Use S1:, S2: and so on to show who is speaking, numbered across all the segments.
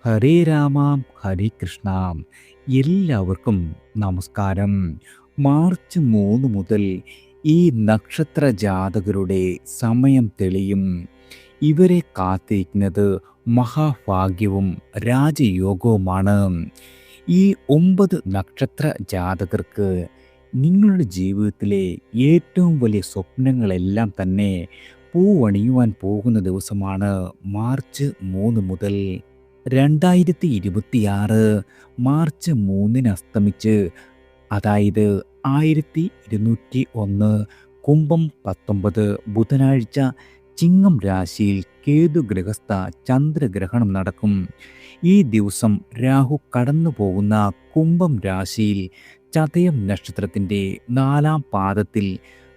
S1: ഹരേ രാമ ഹരേ കൃഷ്ണ. എല്ലാവർക്കും നമസ്കാരം. മാർച്ച് 3 മുതൽ ഈ നക്ഷത്ര ജാതകരുടെ സമയം തെളിയും. ഇവരെ കാത്തിരിക്കുന്നത് മഹാഭാഗ്യവും രാജയോഗവുമാണ്. ഈ 9 നക്ഷത്ര ജാതകർക്ക് നിങ്ങളുടെ ജീവിതത്തിലെ ഏറ്റവും വലിയ സ്വപ്നങ്ങളെല്ലാം തന്നെ പൂവണിയുവാൻ പോകുന്ന ദിവസമാണ് മാർച്ച് 3 മുതൽ. 2026 മാർച്ച് 3 അസ്തമിച്ച്, അതായത് 1201 കുംഭം 19 ബുധനാഴ്ച ചിങ്ങം രാശിയിൽ കേതുഗ്രഹസ്ഥ ചന്ദ്രഗ്രഹണം നടക്കും. ഈ ദിവസം രാഹു കടന്നു പോകുന്ന കുംഭം രാശിയിൽ ചതയം നക്ഷത്രത്തിൻ്റെ 4-ാം പാദത്തിൽ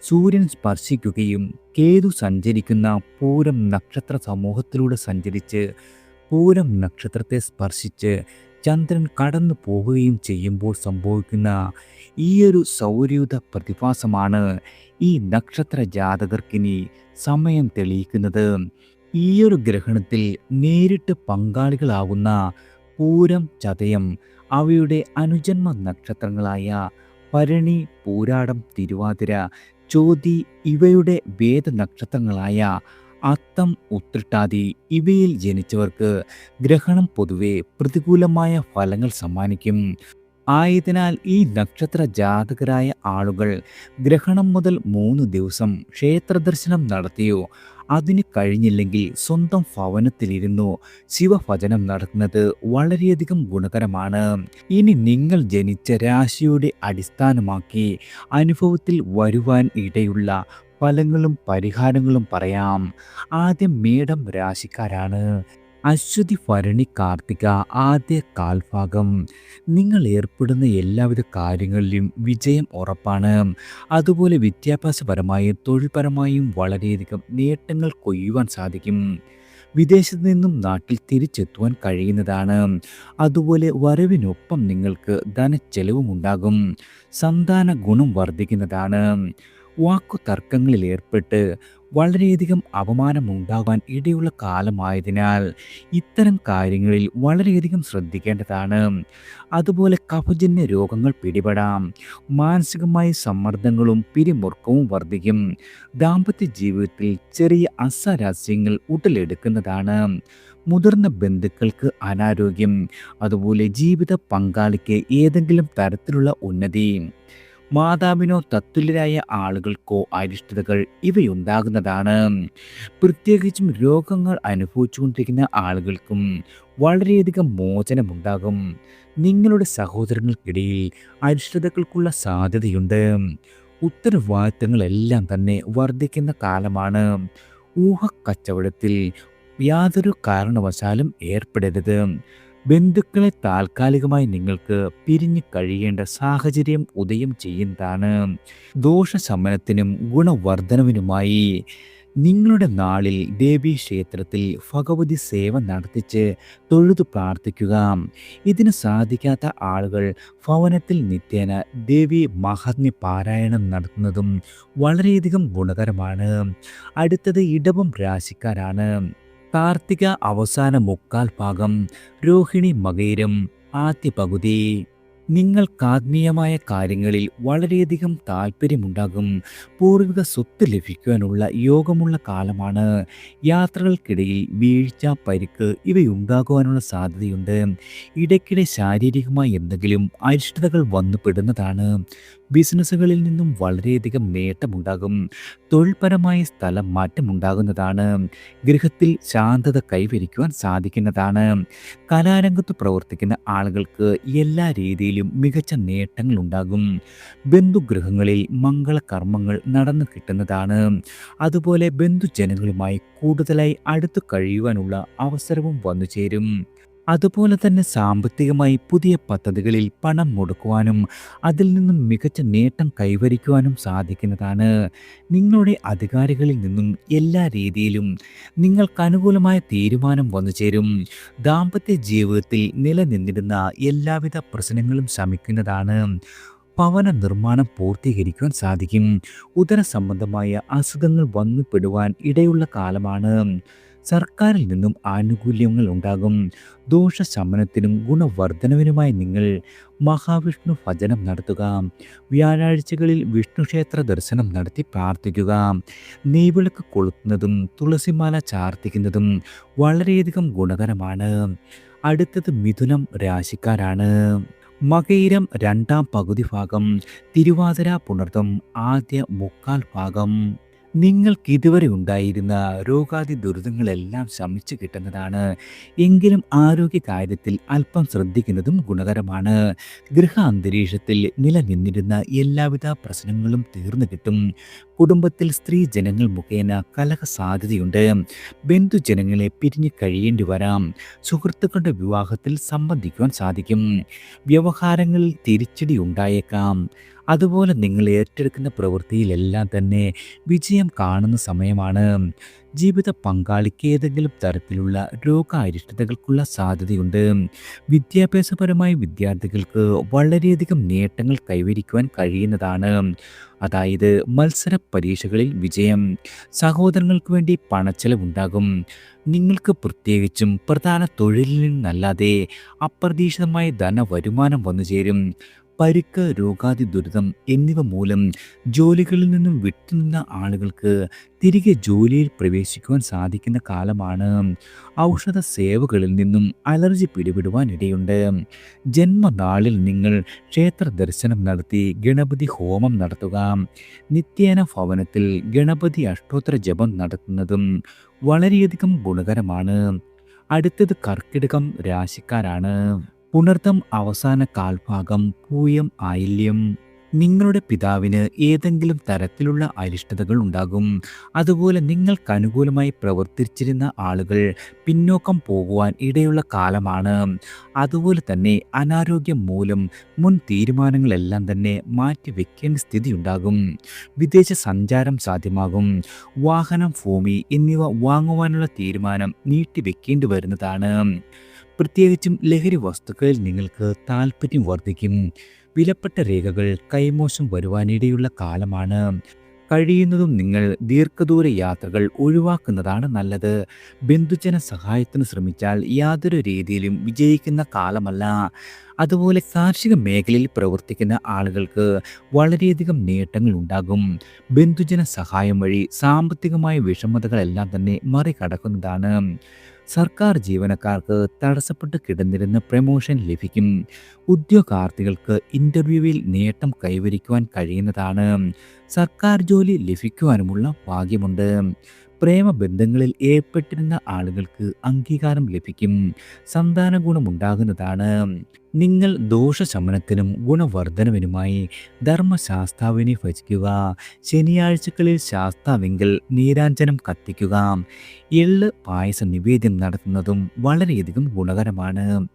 S1: സൂര്യൻ സ്പർശിക്കുകയും കേതു സഞ്ചരിക്കുന്ന പൂരം നക്ഷത്ര സമൂഹത്തിലൂടെ സഞ്ചരിച്ച് പൂരം നക്ഷത്രത്തെ സ്പർശിച്ച് ചന്ദ്രൻ കടന്നു പോവുകയും ചെയ്യുമ്പോൾ സംഭവിക്കുന്ന ഈയൊരു സൗരയൂഥ പ്രതിഭാസമാണ് ഈ നക്ഷത്ര ജാതകർക്കിനി സമയം തെളിയിക്കുന്നത്. ഈയൊരു ഗ്രഹണത്തിൽ നേരിട്ട് പങ്കാളികളാകുന്ന പൂരം, ചതയം, അവയുടെ അനുജന്മ നക്ഷത്രങ്ങളായ ഭരണി, പൂരാടം, തിരുവാതിര, ചോതി, ഇവയുടെ വേദനക്ഷത്രങ്ങളായ അത്തം, ഉത്രട്ടാതി ഇവയിൽ ജനിച്ചവർക്ക് ഗ്രഹണം പൊതുവെ പ്രതികൂലമായ ഫലങ്ങൾ സമ്മാനിക്കും. ആയതിനാൽ ഈ നക്ഷത്ര ജാതകരായ ആളുകൾ ഗ്രഹണം മുതൽ 3 ദിവസം ക്ഷേത്രദർശനം നടത്തിയോ അതിന് കഴിഞ്ഞില്ലെങ്കിൽ സ്വന്തം ഭവനത്തിലിരുന്നു ശിവഭജനം നടത്തുന്നത് വളരെയധികം ഗുണകരമാണ്. ഇനി നിങ്ങൾ ജനിച്ച രാശിയുടെ അടിസ്ഥാനമാക്കി അനുഭവത്തിൽ വരുവാൻ ഇടയുള്ള ഫലങ്ങളും പരിഹാരങ്ങളും പറയാം. ആദ്യം മേടം രാശിക്കാരാണ്. അശ്വതി, ഭരണി, കാർത്തിക ആദ്യ കാൽഭാഗം നിങ്ങൾ ഏർപ്പെടുന്ന എല്ലാവിധ കാര്യങ്ങളിലും വിജയം ഉറപ്പാണ്. അതുപോലെ വിദ്യാഭ്യാസപരമായും തൊഴിൽപരമായും വളരെയധികം നേട്ടങ്ങൾ കൊയ്യുവാൻ സാധിക്കും. വിദേശത്ത് നിന്നും നാട്ടിൽ തിരിച്ചെത്തുവാൻ കഴിയുന്നതാണ്. അതുപോലെ വരവിനൊപ്പം നിങ്ങൾക്ക് ധനച്ചെലവും ഉണ്ടാകും. സന്താന ഗുണം വർദ്ധിക്കുന്നതാണ്. വാക്കു തർക്കങ്ങളിൽ ഏർപ്പെട്ട് വളരെയധികം അപമാനമുണ്ടാകാൻ ഇടയുള്ള കാലമായതിനാൽ ഇത്തരം കാര്യങ്ങളിൽ വളരെയധികം ശ്രദ്ധിക്കേണ്ടതാണ്. അതുപോലെ കഫജന്യ രോഗങ്ങൾ പിടിപെടാം. മാനസികമായ സമ്മർദ്ദങ്ങളും പിരിമുറുക്കവും വർദ്ധിക്കും. ദാമ്പത്യ ജീവിതത്തിൽ ചെറിയ അസ്വാരസ്യങ്ങൾ ഉടലെടുക്കുന്നതാണ്. മുതിർന്ന ബന്ധുക്കൾക്ക് അനാരോഗ്യം. അതുപോലെ ജീവിത പങ്കാളിക്ക് ഏതെങ്കിലും തരത്തിലുള്ള ഉന്നതി. മാതാവിനോ തത്തുല്യരായ ആളുകൾക്കോ അരിഷ്ടതകൾ ഇവയുണ്ടാകുന്നതാണ്. പ്രത്യേകിച്ചും രോഗങ്ങൾ അനുഭവിച്ചുകൊണ്ടിരിക്കുന്ന ആളുകൾക്കും വളരെയധികം മോചനമുണ്ടാകും. നിങ്ങളുടെ സഹോദരങ്ങൾക്കിടയിൽ അരിഷ്ടതകൾക്കുള്ള സാധ്യതയുണ്ട്. ഉത്തരവാദിത്തങ്ങളെല്ലാം തന്നെ വർദ്ധിക്കുന്ന കാലമാണ്. ഊഹക്കച്ചവടത്തിൽ യാതൊരു കാരണവശാലും ഏർപ്പെടരുത്. ബന്ധുക്കളെ താൽക്കാലികമായി നിങ്ങൾക്ക് പിരിഞ്ഞു കഴിയേണ്ട സാഹചര്യം ഉദയം ചെയ്യുന്നതാണ്. ദോഷശമനത്തിനും ഗുണവർദ്ധനവിനുമായി നിങ്ങളുടെ നാളിൽ ദേവീ ക്ഷേത്രത്തിൽ ഭഗവതി സേവ നടത്തിച്ച് തൊഴുതു പ്രാർത്ഥിക്കുക. ഇതിന് സാധിക്കാത്ത ആളുകൾ ഭവനത്തിൽ നിത്യേന ദേവി മഹാത്മ്യ പാരായണം നടത്തുന്നതും വളരെയധികം ഗുണകരമാണ്. അടുത്തത് ഇടവം രാശിക്കാരാണ്. കാർത്തിക അവസാന മുക്കാൽ ഭാഗം, രോഹിണി, മകയിരം ആദ്യ പകുതി. നിങ്ങൾക്കാത്മീയമായ കാര്യങ്ങളിൽ വളരെയധികം താല്പര്യമുണ്ടാകും. പൂർവിക സ്വത്ത് ലഭിക്കുവാനുള്ള യോഗമുള്ള കാലമാണ്. യാത്രകൾക്കിടയിൽ വീഴ്ച, പരിക്ക് ഇവയുണ്ടാകുവാനുള്ള സാധ്യതയുണ്ട്. ഇടയ്ക്കിടെ ശാരീരികമായി എന്തെങ്കിലും അരിഷ്ടതകൾ വന്നു പെടുന്നതാണ്. ബിസിനസ്സുകളിൽ നിന്നും വളരെയധികം നേട്ടമുണ്ടാകും. തൊഴിൽപരമായ സ്ഥലം മാറ്റമുണ്ടാകുന്നതാണ്. ഗൃഹത്തിൽ ശാന്തത കൈവരിക്കുവാൻ സാധിക്കുന്നതാണ്. കലാരംഗത്ത് പ്രവർത്തിക്കുന്ന ആളുകൾക്ക് എല്ലാ രീതിയിലും മികച്ച നേട്ടങ്ങൾ ഉണ്ടാകും. ബന്ധുഗൃഹങ്ങളിൽ മംഗളകർമ്മങ്ങൾ നടന്നു കിട്ടുന്നതാണ്. അതുപോലെ ബന്ധുജനങ്ങളുമായി കൂടുതലായി അടുത്തു കഴിയുവാനുള്ള അവസരവും വന്നു ചേരും. അതുപോലെ തന്നെ സാമ്പത്തികമായി പുതിയ പദ്ധതികളിൽ പണം മുടക്കുവാനും അതിൽ നിന്നും മികച്ച നേട്ടം കൈവരിക്കുവാനും സാധിക്കുന്നതാണ്. നിങ്ങളുടെ അധികാരികളിൽ നിന്നും എല്ലാ രീതിയിലും നിങ്ങൾക്ക് അനുകൂലമായ തീരുമാനം വന്നു ചേരും. ദാമ്പത്യ ജീവിതത്തിൽ നിലനിന്നിരുന്ന എല്ലാവിധ പ്രശ്നങ്ങളും ശമിക്കുന്നതാണ്. ഭവന നിർമ്മാണം പൂർത്തീകരിക്കുവാൻ സാധിക്കും. ഉദര സംബന്ധമായ അസുഖങ്ങൾ വന്നുപെടുവാൻ ഇടയുള്ള കാലമാണ്. സർക്കാരിൽ നിന്നും ആനുകൂല്യങ്ങൾ ഉണ്ടാകും. ദോഷശമനത്തിനും ഗുണവർദ്ധനവിനുമായി നിങ്ങൾ മഹാവിഷ്ണു ഭജനം നടത്തുക. വ്യാഴാഴ്ചകളിൽ വിഷ്ണു ക്ഷേത്ര ദർശനം നടത്തി പ്രാർത്ഥിക്കുക. നെയ്വിളക്ക് കൊളുത്തുന്നതും തുളസിമാല ചാർത്തിക്കുന്നതും വളരെയധികം ഗുണകരമാണ്. അടുത്തത് മിഥുനം രാശിക്കാരാണ്. മകയിരം രണ്ടാം പകുതി ഭാഗം, തിരുവാതിര പുണർതം ആദ്യ മുക്കാൽ ഭാഗം. നിങ്ങൾക്ക് ഇതുവരെ ഉണ്ടായിരുന്ന രോഗാദി ദുരിതങ്ങളെല്ലാം ശമിച്ചു കിട്ടുന്നതാണ്. എങ്കിലും ആരോഗ്യകാര്യത്തിൽ അല്പം ശ്രദ്ധിക്കുന്നതും ഗുണകരമാണ്. ഗൃഹ അന്തരീക്ഷത്തിൽ നിലനിന്നിരുന്ന എല്ലാവിധ പ്രശ്നങ്ങളും തീർന്നു കിട്ടും. കുടുംബത്തിൽ സ്ത്രീ ജനങ്ങൾ മുഖേന കലഹ സാധ്യതയുണ്ട്. ബന്ധുജനങ്ങളെ പിരിഞ്ഞു കഴിയേണ്ടി വരാം. സുഹൃത്തുക്കളുടെ വിവാഹത്തിൽ സംബന്ധിക്കുവാൻ സാധിക്കും. വ്യവഹാരങ്ങളിൽ തിരിച്ചടി ഉണ്ടായേക്കാം. അതുപോലെ നിങ്ങൾ ഏറ്റെടുക്കുന്ന പ്രവൃത്തിയിലെല്ലാം തന്നെ വിജയം കാണുന്ന സമയമാണ്. ജീവിത പങ്കാളിക്ക് ഏതെങ്കിലും തരത്തിലുള്ള രോഗാരിഷ്ടതകൾക്കുള്ള സാധ്യതയുണ്ട്. വിദ്യാഭ്യാസപരമായി വിദ്യാർത്ഥികൾക്ക് വളരെയധികം നേട്ടങ്ങൾ കൈവരിക്കുവാൻ കഴിയുന്നതാണ്. അതായത് മത്സര പരീക്ഷകളിൽ വിജയം. സഹോദരങ്ങൾക്ക് വേണ്ടി പണച്ചെലവുണ്ടാകും. നിങ്ങൾക്ക് പ്രത്യേകിച്ചും പ്രധാന തൊഴിലിൽ നിന്നല്ലാതെ അപ്രതീക്ഷിതമായ ധനവരുമാനം വന്നു ചേരും. പരിക്ക്, രോഗാതി ദുരിതം എന്നിവ മൂലം ജോലികളിൽ നിന്നും വിട്ടുനിന്ന ആളുകൾക്ക് തിരികെ ജോലിയിൽ പ്രവേശിക്കുവാൻ സാധിക്കുന്ന കാലമാണ്. ഔഷധ സേവകളിൽ നിന്നും അലർജി പിടിപെടുവാൻ ഇടയുണ്ട്. ജന്മനാളിൽ നിങ്ങൾ ക്ഷേത്ര ദർശനം നടത്തി ഗണപതി ഹോമം നടത്തുക. നിത്യേന ഭവനത്തിൽ ഗണപതി അഷ്ടോത്തര ജപം നടത്തുന്നതും വളരെയധികം ഗുണകരമാണ്. അടുത്തത് കർക്കിടകം രാശിക്കാരാണ്. പുണർതം അവസാന കാൽഭാഗം, പൂയം ആയില്യം. നിങ്ങളുടെ പിതാവിന് ഏതെങ്കിലും തരത്തിലുള്ള അരിഷ്ടതകൾ ഉണ്ടാകും. അതുപോലെ നിങ്ങൾക്ക് അനുകൂലമായി പ്രവർത്തിച്ചിരുന്ന ആളുകൾ പിന്നോക്കം പോകുവാൻ ഇടയുള്ള കാലമാണ്. അതുപോലെ തന്നെ അനാരോഗ്യം മൂലം മുൻ തീരുമാനങ്ങളെല്ലാം തന്നെ മാറ്റിവെക്കേണ്ട സ്ഥിതി ഉണ്ടാകും. വിദേശ സഞ്ചാരം സാധ്യമാകും. വാഹനം, ഭൂമി എന്നിവ വാങ്ങുവാനുള്ള തീരുമാനം നീട്ടിവെക്കേണ്ടി വരുന്നതാണ്. പ്രത്യേകിച്ചും ലഹരി വസ്തുക്കളിൽ നിങ്ങൾക്ക് താല്പര്യം വർദ്ധിക്കും. വിലപ്പെട്ട രേഖകൾ കൈമോശം വരുവാനിടയുള്ള കാലമാണ്. കഴിയുന്നതും നിങ്ങൾ ദീർഘദൂര യാത്രകൾ ഒഴിവാക്കുന്നതാണ് നല്ലത്. ബന്ധുജന സഹായത്തിന് ശ്രമിച്ചാൽ യാതൊരു രീതിയിലും വിജയിക്കുന്ന കാലമല്ല. അതുപോലെ കാർഷിക മേഖലയിൽ പ്രവർത്തിക്കുന്ന ആളുകൾക്ക് വളരെയധികം നേട്ടങ്ങൾ ഉണ്ടാകും. ബന്ധുജന സഹായം വഴി സാമ്പത്തികമായ വിഷമതകളെല്ലാം തന്നെ മറികടക്കുന്നതാണ്. സർക്കാർ ജീവനക്കാർക്ക് തടസ്സപ്പെട്ട് കിടന്നിരുന്ന പ്രമോഷൻ ലഭിക്കും. ഉദ്യോഗാർത്ഥികൾക്ക് ഇന്റർവ്യൂവിൽ നേട്ടം കൈവരിക്കുവാൻ കഴിയുന്നതാണ്. സർക്കാർ ജോലി ലഭിക്കുവാനുമുള്ള ഭാഗ്യമുണ്ട്. പ്രേമബന്ധങ്ങളിൽ ഏർപ്പെട്ടിരുന്ന ആളുകൾക്ക് അംഗീകാരം ലഭിക്കും. സന്താന ഗുണമുണ്ടാകുന്നതാണ്. നിങ്ങൾ ദോഷശമനത്തിനും ഗുണവർദ്ധനവിനുമായി ധർമ്മശാസ്താവിനെ ഭജിക്കുക. ശനിയാഴ്ചകളിൽ ശാസ്താവിങ്കൽ നീരാഞ്ജനം കത്തിക്കുക. എള്ള് പായസ നിവേദ്യം നടത്തുന്നതും വളരെയധികം ഗുണകരമാണ്.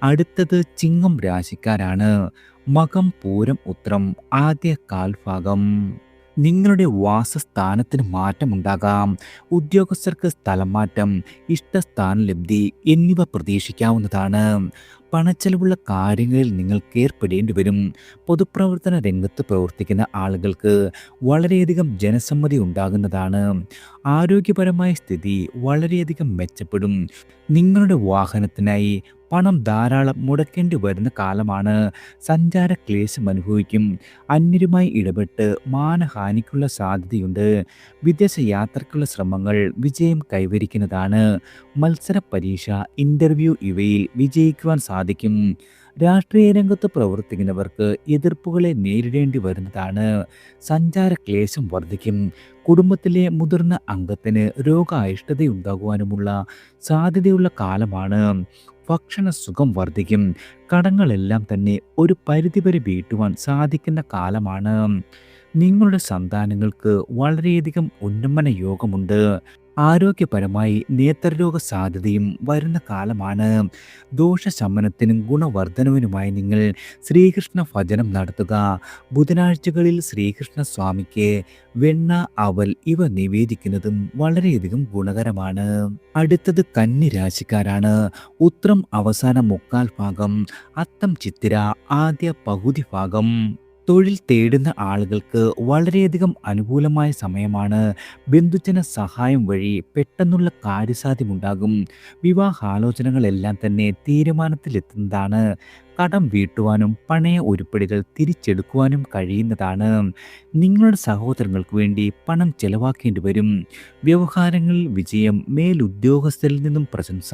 S1: അടുത്തത് ചിങ്ങം രാശിക്കാരാണ്. മകം, പൂരം, ഉത്രം ആദ്യ കാൽഭാഗം. നിങ്ങളുടെ വാസസ്ഥാനത്തിന് മാറ്റമുണ്ടാകാം. ഉദ്യോഗസ്ഥർക്ക് സ്ഥലം മാറ്റം, ഇഷ്ടസ്ഥാനലബ്ധി എന്നിവ പ്രതീക്ഷിക്കാവുന്നതാണ്. പണച്ചെലവുള്ള കാര്യങ്ങളിൽ നിങ്ങൾക്ക് ഏർപ്പെടേണ്ടി വരും. പൊതുപ്രവർത്തന രംഗത്ത് പ്രവർത്തിക്കുന്ന ആളുകൾക്ക് വളരെയധികം ജനസമ്മതി ഉണ്ടാകുന്നതാണ്. ആരോഗ്യപരമായ സ്ഥിതി വളരെയധികം മെച്ചപ്പെടും. നിങ്ങളുടെ വാഹനത്തിനായി പണം ധാരാളം മുടക്കേണ്ടി വരുന്ന കാലമാണ്. സഞ്ചാര ക്ലേശം അനുഭവിക്കും. അന്യരുമായി ഇടപെട്ട് മാനഹാനിക്കുള്ള സാധ്യതയുണ്ട്. വിദേശ യാത്രക്കുള്ള ശ്രമങ്ങൾ വിജയം കൈവരിക്കുന്നതാണ്. മത്സര പരീക്ഷ, ഇന്റർവ്യൂ ഇവയിൽ വിജയിക്കുവാൻ സാധിക്കും. രാഷ്ട്രീയ രംഗത്ത് പ്രവർത്തിക്കുന്നവർക്ക് എതിർപ്പുകളെ നേരിടേണ്ടി വരുന്നതാണ്. സഞ്ചാര ക്ലേശം വർദ്ധിക്കും. കുടുംബത്തിലെ മുതിർന്ന അംഗത്തിന് രോഗാരിഷ്ടതയുണ്ടാകുവാനുമുള്ള സാധ്യതയുള്ള കാലമാണ്. ഭക്ഷണ സുഖം വർദ്ധിക്കും. കടങ്ങളെല്ലാം തന്നെ ഒരു പരിധിവരെ വീട്ടുവാൻ സാധിക്കുന്ന കാലമാണ്. നിങ്ങളുടെ സന്താനങ്ങൾക്ക് വളരെയധികം ഉന്നമന യോഗമുണ്ട്. ആരോഗ്യപരമായി നേത്രരോഗ സാധ്യതയും വരുന്ന കാലമാണ്. ദോഷശമനത്തിനും ഗുണവർദ്ധനവിനുമായി നിങ്ങൾ ശ്രീകൃഷ്ണ ഭജനം നടത്തുക. ബുധനാഴ്ചകളിൽ ശ്രീകൃഷ്ണ സ്വാമിക്ക് വെണ്ണ, അവൽ ഇവ നിവേദിക്കുന്നതും വളരെയധികം ഗുണകരമാണ്. അടുത്തത് കന്നി രാശിക്കാരാണ്. ഉത്രം അവസാന മുക്കാൽ ഭാഗം, അത്തം ചിത്തിര ആദ്യ പകുതി ഭാഗം. തൊഴിൽ തേടുന്ന ആളുകൾക്ക് വളരെയധികം അനുകൂലമായ സമയമാണ്. ബന്ധുജന സഹായം വഴി പെട്ടെന്നുള്ള കാര്യസാധ്യമുണ്ടാകും. വിവാഹാലോചനകളെല്ലാം തന്നെ തീരുമാനത്തിലെത്തുന്നതാണ്. കടം വീട്ടുവാനും പണയ ഉരുപ്പടികൾ തിരിച്ചെടുക്കുവാനും കഴിയുന്നതാണ്. നിങ്ങളുടെ സഹോദരങ്ങൾക്ക് വേണ്ടി പണം ചെലവാക്കേണ്ടി വരും. വ്യവഹാരങ്ങളിൽ വിജയം, മേലുദ്യോഗസ്ഥരിൽ നിന്നും പ്രശംസ,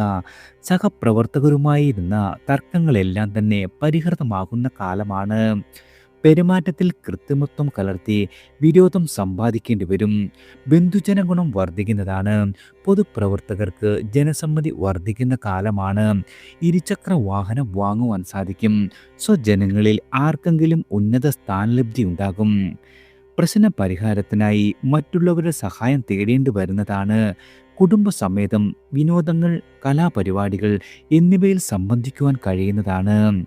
S1: സഹപ്രവർത്തകരുമായിരുന്ന തർക്കങ്ങളെല്ലാം തന്നെ പരിഹൃതമാകുന്ന കാലമാണ്. പെരുമാറ്റത്തിൽ കൃത്രിമത്വം കലർത്തി വിരോധം സമ്പാദിക്കേണ്ടി വരും. ബന്ധുജന ഗുണം വർദ്ധിക്കുന്നതാണ്. പൊതുപ്രവർത്തകർക്ക് ജനസമ്മതി വർദ്ധിക്കുന്ന കാലമാണ്. ഇരുചക്ര വാഹനം വാങ്ങുവാൻ സാധിക്കും. സ്വജനങ്ങളിൽ ആർക്കെങ്കിലും ഉന്നത സ്ഥാനലബ്ധി ഉണ്ടാകും. പ്രശ്ന പരിഹാരത്തിനായി മറ്റുള്ളവരുടെ സഹായം തേടേണ്ടി വരുന്നതാണ്. കുടുംബസമേതം വിനോദങ്ങൾ, കലാപരിപാടികൾ എന്നിവയിൽ സംബന്ധിക്കുവാൻ കഴിയുന്നതാണ്.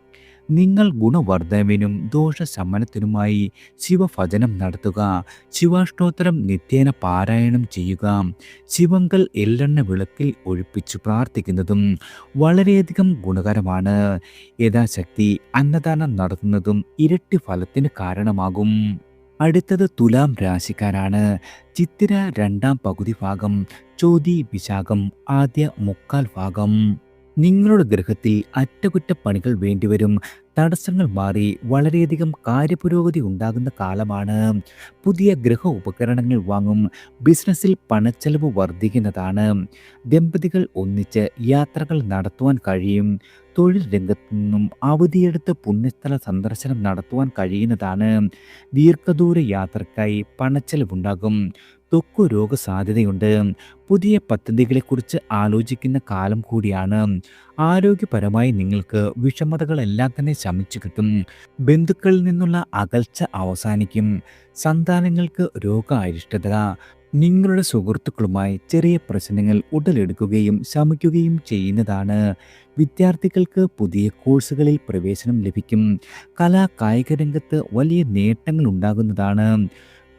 S1: നിങ്ങൾ ഗുണവർദ്ധനവിനും ദോഷശമനത്തിനുമായി ശിവഭജനം നടത്തുക. ശിവാഷ്ടോത്തരം നിത്യേന പാരായണം ചെയ്യുക. ശിവങ്കൽ എള്ളെണ്ണ വിളക്കിൽ ഒഴിപ്പിച്ചു പ്രാർത്ഥിക്കുന്നതും വളരെയധികം ഗുണകരമാണ്. യഥാശക്തി അന്നദാനം നടത്തുന്നതും ഇരട്ടി ഫലത്തിന് കാരണമാകും. അടുത്തത് തുലാം രാശിക്കാരാണ്. ചിത്തിര രണ്ടാം പകുതി ഭാഗം, ചോതി വിശാഖം ആദ്യ മുക്കാൽ ഭാഗം. നിങ്ങളുടെ ഗൃഹത്തിൽ അറ്റകുറ്റപ്പണികൾ വേണ്ടിവരും. തടസ്സങ്ങൾ മാറി വളരെയധികം കാര്യപുരോഗതി ഉണ്ടാകുന്ന കാലമാണ്. പുതിയ ഗൃഹ ഉപകരണങ്ങൾ വാങ്ങും. ബിസിനസ്സിൽ പണച്ചെലവ് വർദ്ധിക്കുന്നതാണ്. ദമ്പതികൾ ഒന്നിച്ച് യാത്രകൾ നടത്തുവാൻ കഴിയും. തൊഴിൽ രംഗത്തു നിന്നും അവധിയെടുത്ത് പുണ്യസ്ഥല സന്ദർശനം നടത്തുവാൻ കഴിയുന്നതാണ്. ദീർഘദൂര യാത്രക്കായി പണച്ചെലവുണ്ടാകും. ത്വക്ക് രോഗസാധ്യതയുണ്ട്. പുതിയ പദ്ധതികളെക്കുറിച്ച് ആലോചിക്കുന്ന കാലം കൂടിയാണ്. ആരോഗ്യപരമായി നിങ്ങൾക്ക് വിഷമതകളെല്ലാം തന്നെ ശമിച്ചു കിട്ടും. ബന്ധുക്കളിൽ നിന്നുള്ള അകൽച്ച അവസാനിക്കും. സന്താനങ്ങൾക്ക് രോഗാരിഷ്ടത. നിങ്ങളുടെ സുഹൃത്തുക്കളുമായി ചെറിയ പ്രശ്നങ്ങൾ ഉടലെടുക്കുകയും ശമിക്കുകയും ചെയ്യുന്നതാണ്. വിദ്യാർത്ഥികൾക്ക് പുതിയ കോഴ്സുകളിൽ പ്രവേശനം ലഭിക്കും. കലാ കായിക രംഗത്ത് വലിയ നേട്ടങ്ങൾ ഉണ്ടാകുന്നതാണ്.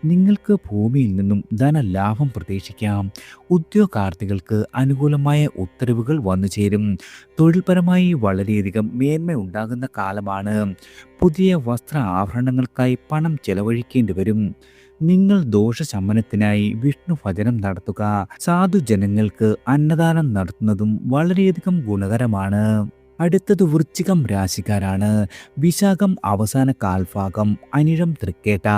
S1: നിങ്ങൾക്ക് ഭൂമിയിൽ നിന്നും ധനലാഭം പ്രതീക്ഷിക്കാം. ഉദ്യോഗാർത്ഥികൾക്ക് അനുകൂലമായ ഉത്തരവുകൾ വന്നു ചേരും. തൊഴിൽപരമായി വളരെയധികം മേന്മ ഉണ്ടാകുന്ന കാലമാണ്. പുതിയ വസ്ത്ര ആഭരണങ്ങൾക്കായി പണം ചെലവഴിക്കേണ്ടി വരും. നിങ്ങൾ ദോഷശമനത്തിനായി വിഷ്ണു ഭജനം നടത്തുക. സാധുജനങ്ങൾക്ക് അന്നദാനം നടത്തുന്നതും വളരെയധികം ഗുണകരമാണ്. അടുത്തത് വൃശ്ചികം രാശിക്കാരാണ്. വിശാഖം അവസാന കാൽഭാഗം, അനിഴം തൃക്കേട്ട.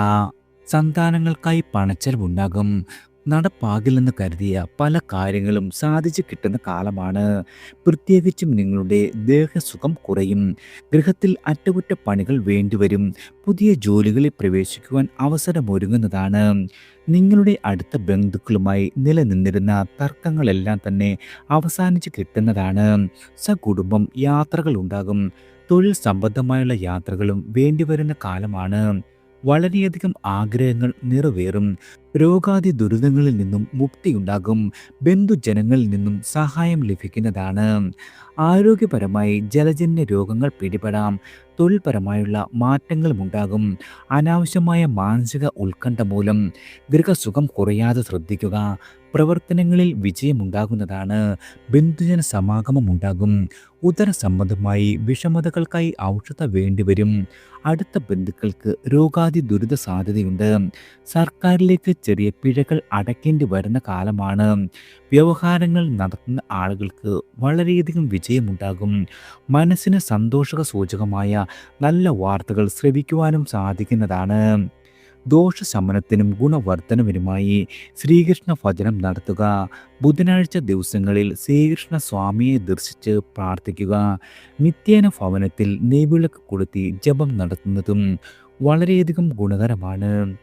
S1: സന്താനങ്ങൾക്കായി പണച്ചെലവുണ്ടാകും. നടപ്പാകില്ലെന്ന് കരുതിയ പല കാര്യങ്ങളും സാധിച്ചു കിട്ടുന്ന കാലമാണ്. പ്രത്യേകിച്ചും നിങ്ങളുടെ ദേഹസുഖം കുറയും. ഗൃഹത്തിൽ അറ്റകുറ്റപ്പണികൾ വേണ്ടിവരും. പുതിയ ജോലികളിൽ പ്രവേശിക്കുവാൻ അവസരമൊരുങ്ങുന്നതാണ്. നിങ്ങളുടെ അടുത്ത ബന്ധുക്കളുമായി നിലനിന്നിരുന്ന തർക്കങ്ങളെല്ലാം തന്നെ അവസാനിച്ച് കിട്ടുന്നതാണ്. സകുടുംബം യാത്രകൾ ഉണ്ടാകും. തൊഴിൽ സംബന്ധമായുള്ള യാത്രകളും വേണ്ടിവരുന്ന കാലമാണ്. വളരെയധികം ആഗ്രഹങ്ങൾ നിറവേറും. രോഗാദി ദുരിതങ്ങളിൽ നിന്നും മുക്തിയുണ്ടാകും. ബന്ധുജനങ്ങളിൽ നിന്നും സഹായം ലഭിക്കുന്നതാണ്. ആരോഗ്യപരമായി ജലജന്യ രോഗങ്ങൾ പിടിപെടാം. തൊഴിൽപരമായുള്ള മാറ്റങ്ങളും ഉണ്ടാകും. അനാവശ്യമായ മാനസിക ഉത്കണ്ഠ മൂലം ഗൃഹസുഖം കുറയാതെ ശ്രദ്ധിക്കുക. പ്രവർത്തനങ്ങളിൽ വിജയമുണ്ടാകുന്നതാണ്. ബന്ധുജന സമാഗമം ഉണ്ടാകും. ഉദര സംബന്ധമായി വിഷമതകൾക്കായി ഔഷധ വേണ്ടിവരും. അടുത്ത ബന്ധുക്കൾക്ക് രോഗാദി ദുരിത സാധ്യതയുണ്ട്. സർക്കാരിലേക്ക് ചെറിയ പിഴകൾ അടയ്ക്കേണ്ടി വരുന്ന കാലമാണ്. വ്യവഹാരങ്ങൾ നടത്തുന്ന ആളുകൾക്ക് വളരെയധികം വിജയമുണ്ടാകും. മനസ്സിന് സന്തോഷക സൂചകമായ നല്ല വാർത്തകൾ ശ്രവിക്കുവാനും സാധിക്കുന്നതാണ്. ദോഷശമനത്തിനും ഗുണവർദ്ധനവിനുമായി ശ്രീകൃഷ്ണ ഭജനം നടത്തുക. ബുധനാഴ്ച ദിവസങ്ങളിൽ ശ്രീകൃഷ്ണ സ്വാമിയെ ദർശിച്ച് പ്രാർത്ഥിക്കുക. നിത്യേന ഭവനത്തിൽ നെയ്വിളക്ക് കൊളുത്തി ജപം നടത്തുന്നതും വളരെയധികം ഗുണകരമാണ്.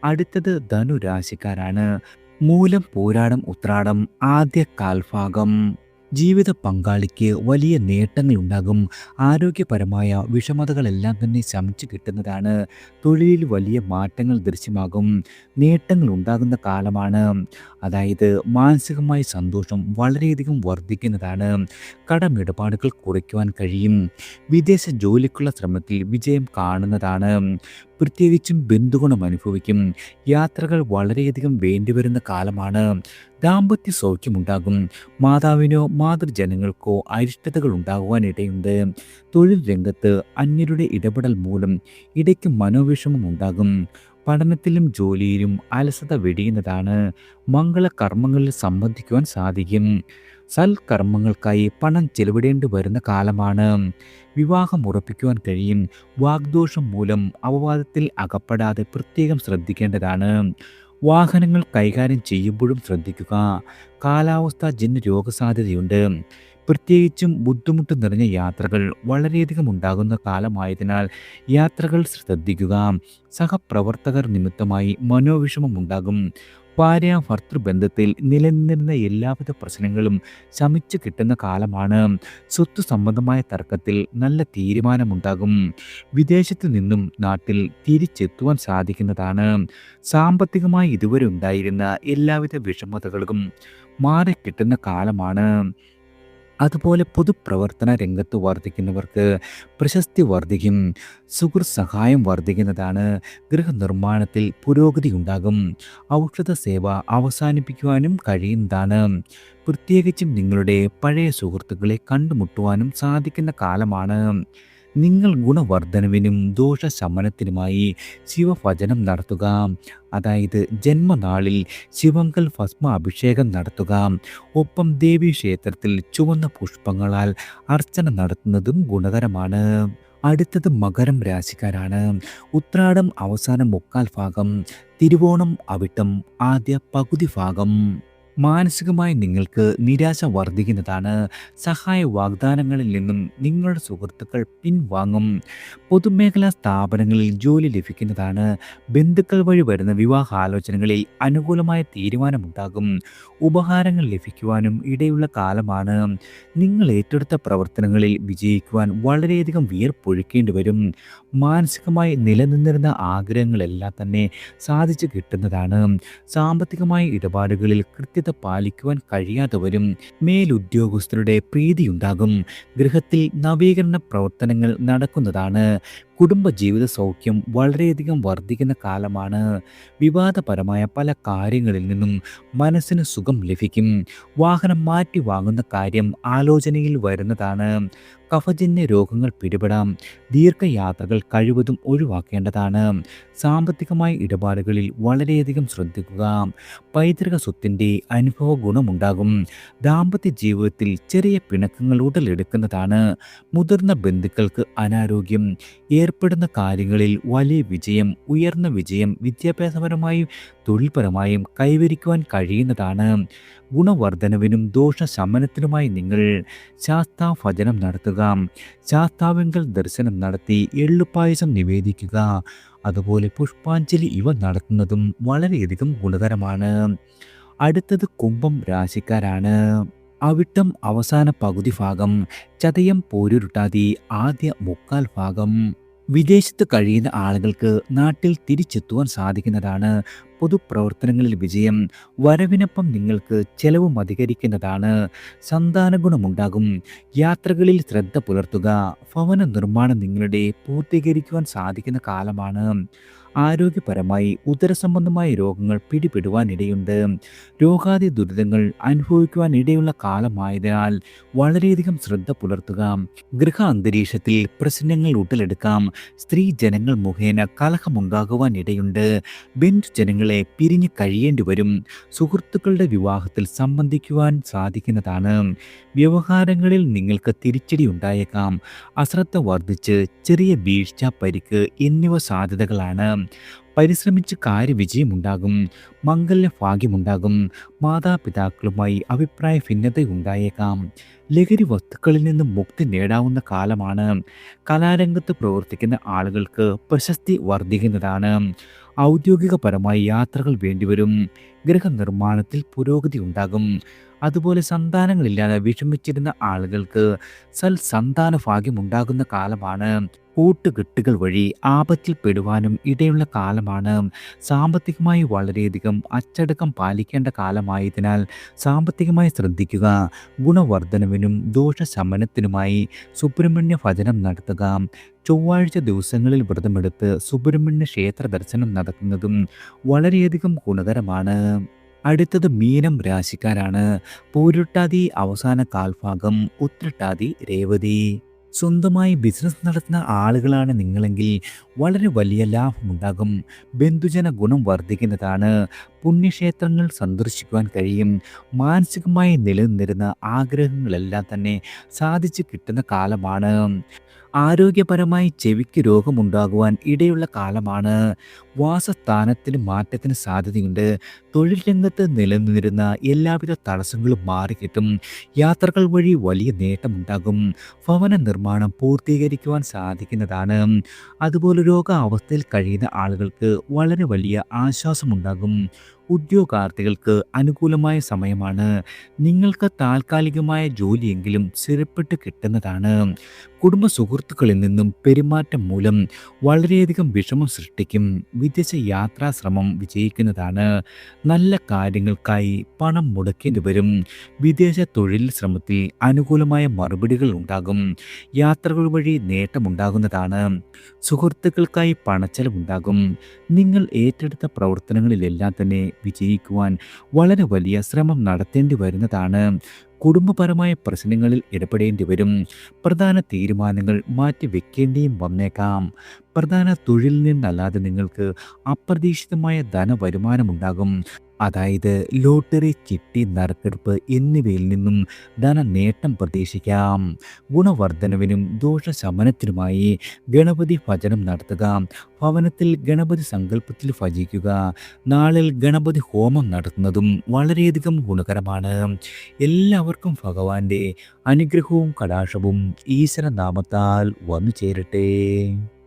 S1: അടുത്തത് ധനുരാശിക്കാരാണ്. മൂലം, പൂരാടം, ഉത്രാടം ആദ്യ കാൽഭാഗം. ജീവിത പങ്കാളിക്ക് വലിയ നേട്ടങ്ങളുണ്ടാകും. ആരോഗ്യപരമായ വിഷമതകളെല്ലാം തന്നെ ശമിച്ചു കിട്ടുന്നതാണ്. തൊഴിലിൽ വലിയ മാറ്റങ്ങൾ ദൃശ്യമാകും. നേട്ടങ്ങൾ ഉണ്ടാകുന്ന കാലമാണ്. അതായത് മാനസികമായ സന്തോഷം വളരെയധികം വർദ്ധിക്കുന്നതാണ്. കടമിടപാടുകൾ കുറയ്ക്കുവാൻ കഴിയും. വിദേശ ജോലിക്കുള്ള ശ്രമത്തിൽ വിജയം കാണുന്നതാണ്. പ്രത്യേകിച്ചും ബന്ധുഗുണം അനുഭവിക്കും. യാത്രകൾ വളരെയധികം വേണ്ടിവരുന്ന കാലമാണ്. ദാമ്പത്യ സൗഖ്യമുണ്ടാകും. മാതാവിനോ മാതൃജനങ്ങൾക്കോ അരിഷ്ടതകൾ ഉണ്ടാകുവാൻ ഇടയുണ്ട്. തൊഴിൽ രംഗത്ത് അന്യരുടെ ഇടപെടൽ മൂലം ഇടയ്ക്ക് മനോവിഷമം ഉണ്ടാകും. പഠനത്തിലും ജോലിയിലും അലസത വെടിയുന്നതാണ്. മംഗളകർമ്മങ്ങളിൽ സംബന്ധിക്കുവാൻ സാധിക്കും. സൽക്കർമ്മങ്ങൾക്കായി പണം ചെലവിടേണ്ടി വരുന്ന കാലമാണ്. വിവാഹം ഉറപ്പിക്കുവാൻ കഴിയും. വാഗ്ദോഷം മൂലം അപവാദത്തിൽ അകപ്പെടാതെ പ്രത്യേകം ശ്രദ്ധിക്കേണ്ടതാണ്. വാഹനങ്ങൾ കൈകാര്യം ചെയ്യുമ്പോഴും ശ്രദ്ധിക്കുക. കാലാവസ്ഥാജന്യ രോഗസാധ്യതയുണ്ട്. പ്രത്യേകിച്ചും ബുദ്ധിമുട്ട് നിറഞ്ഞ യാത്രകൾ വളരെയധികം ഉണ്ടാകുന്ന കാലമായതിനാൽ യാത്രകൾ ശ്രദ്ധിക്കുക. സഹപ്രവർത്തകർ നിമിത്തമായി മനോവിഷമം ഉണ്ടാകും. ഭാര്യ ഭർത്തൃബന്ധത്തിൽ നിലനിന്നിരുന്ന എല്ലാവിധ പ്രശ്നങ്ങളും ശമിച്ചു കിട്ടുന്ന കാലമാണ്. സ്വത്ത് സംബന്ധമായ തർക്കത്തിൽ നല്ല തീരുമാനമുണ്ടാകും. വിദേശത്തു നിന്നും നാട്ടിൽ തിരിച്ചെത്തുവാൻ സാധിക്കുന്നതാണ്. സാമ്പത്തികമായി ഇതുവരെ ഉണ്ടായിരുന്ന എല്ലാവിധ വിഷമതകളും മാറിക്കിട്ടുന്ന കാലമാണ്. അതുപോലെ പൊതുപ്രവർത്തന രംഗത്ത് വർദ്ധിക്കുന്നവർക്ക് പ്രശസ്തി വർദ്ധിക്കും. സുഹൃത്ത് സഹായം വർദ്ധിക്കുന്നതാണ്. ഗൃഹനിർമ്മാണത്തിൽ പുരോഗതി ഉണ്ടാകും. ഔഷധ സേവ അവസാനിപ്പിക്കുവാനും കഴിയുന്നതാണ്. പ്രത്യേകിച്ചും നിങ്ങളുടെ പഴയ സുഹൃത്തുക്കളെ കണ്ടുമുട്ടുവാനും സാധിക്കുന്ന കാലമാണ്. നിങ്ങൾ ഗുണവർദ്ധനവിനും ദോഷശമനത്തിനുമായി ശിവഭജനം നടത്തുക. അതായത് ജന്മനാളിൽ ശിവങ്കൽ ഭസ്മ അഭിഷേകം നടത്തുക. ഒപ്പം ദേവീക്ഷേത്രത്തിൽ ചുവന്ന പുഷ്പങ്ങളാൽ അർച്ചന നടത്തുന്നതും ഗുണകരമാണ്. അടുത്തത് മകരം രാശിക്കാരാണ്. ഉത്രാടം അവസാന മുക്കാൽ ഭാഗം, തിരുവോണം അവിട്ടം ആദ്യ പകുതി ഭാഗം. മാനസികമായി നിങ്ങൾക്ക് നിരാശ വർദ്ധിക്കുന്നതാണ്. സഹായ വാഗ്ദാനങ്ങളിൽ നിന്നും നിങ്ങളുടെ സുഹൃത്തുക്കൾ പിൻവാങ്ങും. പൊതുമേഖലാ സ്ഥാപനങ്ങളിൽ ജോലി ലഭിക്കുന്നതാണ്. ബന്ധുക്കൾ വഴി വരുന്ന വിവാഹാലോചനകളിൽ അനുകൂലമായ തീരുമാനമുണ്ടാകും. ഉപഹാരങ്ങൾ ലഭിക്കുവാനും ഇടയുള്ള കാലമാണ്. നിങ്ങൾ ഏറ്റെടുത്ത പ്രവർത്തനങ്ങളിൽ വിജയിക്കുവാൻ വളരെയധികം വിയർപ്പൊഴുക്കേണ്ടി വരും. മാനസികമായി നിലനിന്നിരുന്ന ആഗ്രഹങ്ങളെല്ലാം തന്നെ സാധിച്ചു കിട്ടുന്നതാണ്. സാമ്പത്തികമായ ഇടപാടുകളിൽ കൃത്യത പാലിക്കുവാൻ കഴിയാതെ വരും. മേലുദ്യോഗസ്ഥരുടെ പ്രീതിയുണ്ടാകും. ഗൃഹത്തിൽ നവീകരണ പ്രവർത്തനങ്ങൾ നടക്കുന്നതാണ്. കുടുംബജീവിത സൗഖ്യം വളരെയധികം വർദ്ധിക്കുന്ന കാലമാണ്. വിവാദപരമായ പല കാര്യങ്ങളിൽ നിന്നും മനസ്സിന് സുഖം ലഭിക്കും. വാഹനം മാറ്റി വാങ്ങുന്ന കാര്യം ആലോചനയിൽ വരുന്നതാണ്. കഫജന്യ രോഗങ്ങൾ പിടിപെടാം. ദീർഘയാത്രകൾ കഴിവതും ഒഴിവാക്കേണ്ടതാണ്. സാമ്പത്തികമായ ഇടപാടുകളിൽ വളരെയധികം ശ്രദ്ധിക്കുക. പൈതൃക സ്വത്തിൻ്റെ അനുഭവ ഗുണമുണ്ടാകും. ദാമ്പത്യ ജീവിതത്തിൽ ചെറിയ പിണക്കങ്ങൾ ഉടലെടുക്കുന്നതാണ്. മുതിർന്ന ബന്ധുക്കൾക്ക് അനാരോഗ്യം. ഏർപ്പെടുന്ന കാര്യങ്ങളിൽ വലിയ വിജയം, ഉയർന്ന വിജയം വിദ്യാഭ്യാസപരമായും തൊഴിൽപരമായും കൈവരിക്കുവാൻ കഴിയുന്നതാണ്. ഗുണവർദ്ധനവിനും ദോഷശമനത്തിനുമായി നിങ്ങൾ ശാസ്താഭജനം നടത്തുക. ശാസ്താവിങ്കൽ ദർശനം നടത്തി എള്ളുപായസം നിവേദിക്കുക. അതുപോലെ പുഷ്പാഞ്ജലി ഇവ നടത്തുന്നതും വളരെയധികം ഗുണകരമാണ്. അടുത്തത് കുംഭം രാശിക്കാരാണ്. അവിട്ടം അവസാന പകുതി ഭാഗം, ചതയം പോരുരുട്ടാതി ആദ്യ മുക്കാൽ ഭാഗം. വിദേശത്ത് കഴിയുന്ന ആളുകൾക്ക് നാട്ടിൽ തിരിച്ചെത്തുവാൻ സാധിക്കുന്നതാണ്. പൊതുപ്രവർത്തനങ്ങളിൽ വിജയം. വരവിനൊപ്പം നിങ്ങൾക്ക് ചെലവും അധികരിക്കുന്നതാണ്. സന്താന ഗുണമുണ്ടാകും. യാത്രകളിൽ ശ്രദ്ധ പുലർത്തുക. ഭവന നിർമ്മാണം നിങ്ങളുടെ പൂർത്തീകരിക്കുവാൻ സാധിക്കുന്ന കാലമാണ്. ആരോഗ്യപരമായി ഉദരസംബന്ധമായ രോഗങ്ങൾ പിടിപെടുവാനിടയുണ്ട്. രോഗാതി ദുരിതങ്ങൾ അനുഭവിക്കുവാൻ ഇടയുള്ള കാലമായതിനാൽ വളരെയധികം ശ്രദ്ധ പുലർത്തുക. ഗൃഹ അന്തരീക്ഷത്തിൽ പ്രശ്നങ്ങൾ ഉടലെടുക്കാം. സ്ത്രീ ജനങ്ങൾ മുഖേന കലഹമുണ്ടാകുവാൻ ഇടയുണ്ട്. ബന്ധുജനങ്ങളെ പിരിഞ്ഞു കഴിയേണ്ടി വരും. സുഹൃത്തുക്കളുടെ വിവാഹത്തിൽ സംബന്ധിക്കുവാൻ സാധിക്കുന്നതാണ്. വ്യവഹാരങ്ങളിൽ നിങ്ങൾക്ക് തിരിച്ചടി ഉണ്ടായേക്കാം. അശ്രദ്ധ വർദ്ധിച്ച് ചെറിയ വീഴ്ച, പരിക്ക് എന്നിവ സാധ്യതകളാണ്. പരിശ്രമിച്ച് കാര്യവിജയമുണ്ടാകും. മംഗല്യ ഭാഗ്യമുണ്ടാകും. മാതാപിതാക്കളുമായി അഭിപ്രായ ഭിന്നതയുണ്ടായേക്കാം. ലഹരി വസ്തുക്കളിൽ നിന്നും മുക്തി നേടാവുന്ന കാലമാണ്. കലാരംഗത്ത് പ്രവർത്തിക്കുന്ന ആളുകൾക്ക് പ്രശസ്തി വർദ്ധിക്കുന്നതാണ്. ഔദ്യോഗികപരമായി യാത്രകൾ വേണ്ടിവരും. ഗൃഹനിർമ്മാണത്തിൽ പുരോഗതി ഉണ്ടാകും. അതുപോലെ സന്താനങ്ങളില്ലാതെ വിഷമിച്ചിരുന്ന ആളുകൾക്ക് സൽസന്താന ഭാഗ്യമുണ്ടാകുന്ന കാലമാണ്. കൂട്ടുകെട്ടുകൾ വഴി ആപത്തിൽ പെടുവാനും ഇടയുള്ള കാലമാണ്. സാമ്പത്തികമായി വളരെയധികം അച്ചടക്കം പാലിക്കേണ്ട കാലമായതിനാൽ സാമ്പത്തികമായി ശ്രദ്ധിക്കുക. ഗുണവർദ്ധനവിനും ദോഷശമനത്തിനുമായി സുബ്രഹ്മണ്യ ഭജനം നടത്തുക. ചൊവ്വാഴ്ച ദിവസങ്ങളിൽ വ്രതമെടുത്ത് സുബ്രഹ്മണ്യ ക്ഷേത്ര ദർശനം നടത്തുന്നതും വളരെയധികം ഗുണകരമാണ്. അടുത്തത് മീനം രാശിക്കാരാണ്. പൂരുട്ടാതി അവസാന കാൽഭാഗം, ഉത്രട്ടാതി രേവതി. സ്വന്തമായി ബിസിനസ് നടത്തുന്ന ആളുകളാണ് നിങ്ങളെങ്കിൽ വളരെ വലിയ ലാഭമുണ്ടാകും. ബന്ധുജന ഗുണം വർദ്ധിക്കുന്നതാണ്. പുണ്യക്ഷേത്രങ്ങൾ സന്ദർശിക്കുവാൻ കഴിയും. മാനസികമായി നിലനിന്നിരുന്ന ആഗ്രഹങ്ങളെല്ലാം തന്നെ സാധിച്ചു കിട്ടുന്ന കാലമാണ്. ആരോഗ്യപരമായി ചെവിക്ക് രോഗമുണ്ടാകുവാൻ ഇടയുള്ള കാലമാണ്. വാസസ്ഥാനത്തിന് മാറ്റത്തിന് സാധ്യതയുണ്ട്. തൊഴിൽ രംഗത്ത് നിലനിന്നിരുന്ന എല്ലാവിധ തടസ്സങ്ങളും മാറിക്കിട്ടും. യാത്രകൾ വഴി വലിയ നേട്ടമുണ്ടാകും. ഭവന നിർമ്മാണം പൂർത്തീകരിക്കുവാൻ സാധിക്കുന്നതാണ്. അതുപോലെ രോഗാവസ്ഥയിൽ കഴിയുന്ന ആളുകൾക്ക് വളരെ വലിയ ആശ്വാസമുണ്ടാകും. ഉദ്യോഗാർത്ഥികൾക്ക് അനുകൂലമായ സമയമാണ്. നിങ്ങൾക്ക് താൽക്കാലികമായ ജോലിയെങ്കിലും സ്ഥിരപ്പെട്ട് കിട്ടുന്നതാണ്. കുടുംബ സുഹൃത്തുക്കളിൽ നിന്നും പെരുമാറ്റം മൂലം വളരെയധികം വിഷമം സൃഷ്ടിക്കും. വിദേശ യാത്രാശ്രമം വിജയിക്കുന്നതാണ്. നല്ല കാര്യങ്ങൾക്കായി പണം മുടക്കേണ്ടി വരും. വിദേശ തൊഴിൽ ശ്രമത്തിൽ അനുകൂലമായ മറുപടികൾ ഉണ്ടാകും. യാത്രകൾ വഴി നേട്ടമുണ്ടാകുന്നതാണ്. സുഹൃത്തുക്കൾക്കായി പണച്ചെലവുണ്ടാകും. നിങ്ങൾ ഏറ്റെടുത്ത പ്രവർത്തനങ്ങളിലെല്ലാം തന്നെ വിജയിക്കുവാൻ വളരെ വലിയ ശ്രമം നടത്തേണ്ടി വരുന്നതാണ്. കുടുംബപരമായ പ്രശ്നങ്ങളിൽ ഇടപെടേണ്ടി വരും. പ്രധാന തീരുമാനങ്ങൾ മാറ്റി വെക്കേണ്ടിയും വന്നേക്കാം. പ്രധാന തൊഴിലിൽ നിന്നല്ലാതെ നിങ്ങൾക്ക് അപ്രതീക്ഷിതമായ ധനവരുമാനമുണ്ടാകും. അതായത് ലോട്ടറി, ചിട്ടി, നറുക്കെടുപ്പ് എന്നിവയിൽ നിന്നും ധനനേട്ടം പ്രതീക്ഷിക്കാം. ഗുണവർദ്ധനവിനും ദോഷശമനത്തിനുമായി ഗണപതി ഭജനം നടത്തുക. ഭവനത്തിൽ ഗണപതി സങ്കല്പത്തിൽ ഭജിക്കുക. നാളിൽ ഗണപതി ഹോമം നടത്തുന്നതും വളരെയധികം ഗുണകരമാണ്. എല്ലാവർക്കും ഭഗവാന്റെ അനുഗ്രഹവും കടാക്ഷവും ഈശ്വരനാമത്താൽ വന്നു ചേരട്ടെ.